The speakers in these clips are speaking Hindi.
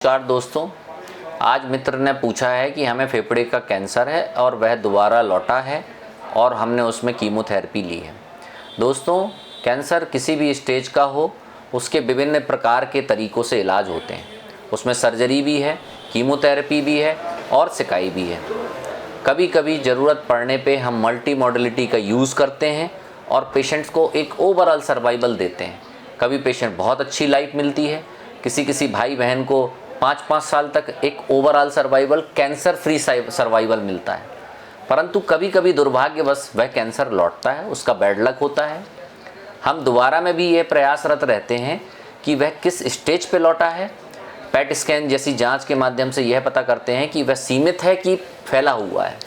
नमस्कार दोस्तों, आज मित्र ने पूछा है कि हमें फेफड़े का कैंसर है और वह दोबारा लौटा है और हमने उसमें कीमोथेरेपी ली है। दोस्तों, कैंसर किसी भी स्टेज का हो, उसके विभिन्न प्रकार के तरीक़ों से इलाज होते हैं। उसमें सर्जरी भी है, कीमोथेरेपी भी है और सिकाई भी है। कभी कभी ज़रूरत पड़ने पे हम मल्टी मॉडलिटी का यूज़ करते हैं और पेशेंट्स को एक ओवरऑल सर्वाइवल देते हैं। कभी पेशेंट बहुत अच्छी लाइफ मिलती है, किसी भाई बहन को 5-5 साल तक एक overall survival, cancer free survival मिलता है। परंतु कभी कभी दुर्भाग्यवश वह कैंसर लौटता है, उसका बैड लक होता है। हम दोबारा में भी ये प्रयासरत रहते हैं कि वह किस स्टेज पे लौटा है। पेट स्कैन जैसी जांच के माध्यम से यह पता करते हैं कि वह सीमित है कि फैला हुआ है।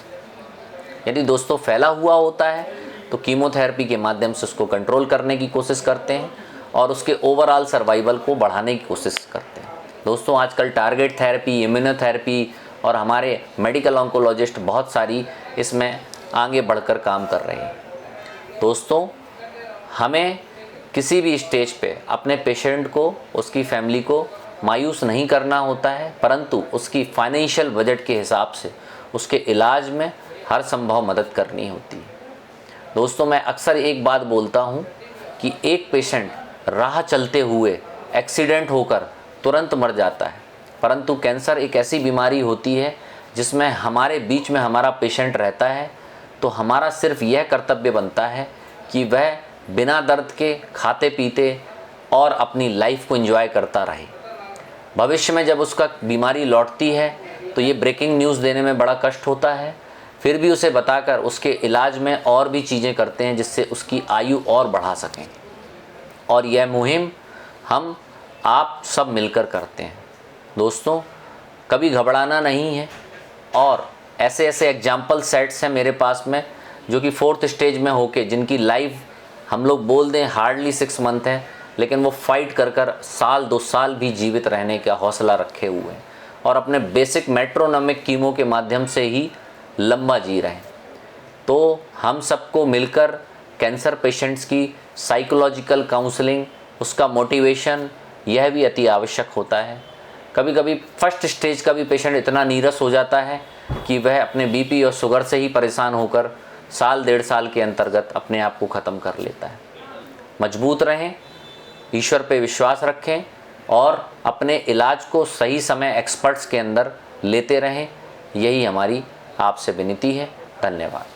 यदि दोस्तों फैला हुआ होता है तो कीमोथेरेपी के माध्यम से उसको कंट्रोल करने की कोशिश करते हैं और उसके ओवरऑल सर्वाइवल को बढ़ाने की कोशिश करते हैं। दोस्तों, आजकल टारगेट थेरेपी, इम्यूनोथेरेपी और हमारे मेडिकल ऑन्कोलॉजिस्ट बहुत सारी इसमें आगे बढ़कर काम कर रहे हैं। दोस्तों, हमें किसी भी स्टेज पे अपने पेशेंट को, उसकी फैमिली को मायूस नहीं करना होता है, परंतु उसकी फाइनेंशियल बजट के हिसाब से उसके इलाज में हर संभव मदद करनी होती है। दोस्तों, मैं अक्सर एक बात बोलता हूँ कि एक पेशेंट राह चलते हुए एक्सीडेंट होकर तुरंत मर जाता है, परंतु कैंसर एक ऐसी बीमारी होती है जिसमें हमारे बीच में हमारा पेशेंट रहता है, तो हमारा सिर्फ यह कर्तव्य बनता है कि वह बिना दर्द के खाते पीते और अपनी लाइफ को एंजॉय करता रहे। भविष्य में जब उसका बीमारी लौटती है तो ये ब्रेकिंग न्यूज़ देने में बड़ा कष्ट होता है, फिर भी उसे बताकर उसके इलाज में और भी चीज़ें करते हैं जिससे उसकी आयु और बढ़ा सकें। और यह मुहिम हम आप सब मिलकर करते हैं। दोस्तों, कभी घबराना नहीं है। और ऐसे एग्जाम्पल सेट्स हैं मेरे पास में जो कि 4th स्टेज में होके, जिनकी लाइफ हम लोग बोल दें हार्डली 6 मंथ है, लेकिन वो फाइट कर साल 2 साल भी जीवित रहने का हौसला रखे हुए हैं और अपने बेसिक मेट्रोनोमिक कीमो के माध्यम से ही लंबा जी रहे हैं। तो हम सबको मिलकर कैंसर पेशेंट्स की साइकोलॉजिकल काउंसलिंग, उसका मोटिवेशन, यह भी अति आवश्यक होता है। कभी कभी 1st स्टेज का भी पेशेंट इतना नीरस हो जाता है कि वह अपने बीपी और शुगर से ही परेशान होकर साल 1.5 साल के अंतर्गत अपने आप को ख़त्म कर लेता है। मजबूत रहें, ईश्वर पे विश्वास रखें और अपने इलाज को सही समय एक्सपर्ट्स के अंदर लेते रहें। यही हमारी आपसे विनती है। धन्यवाद।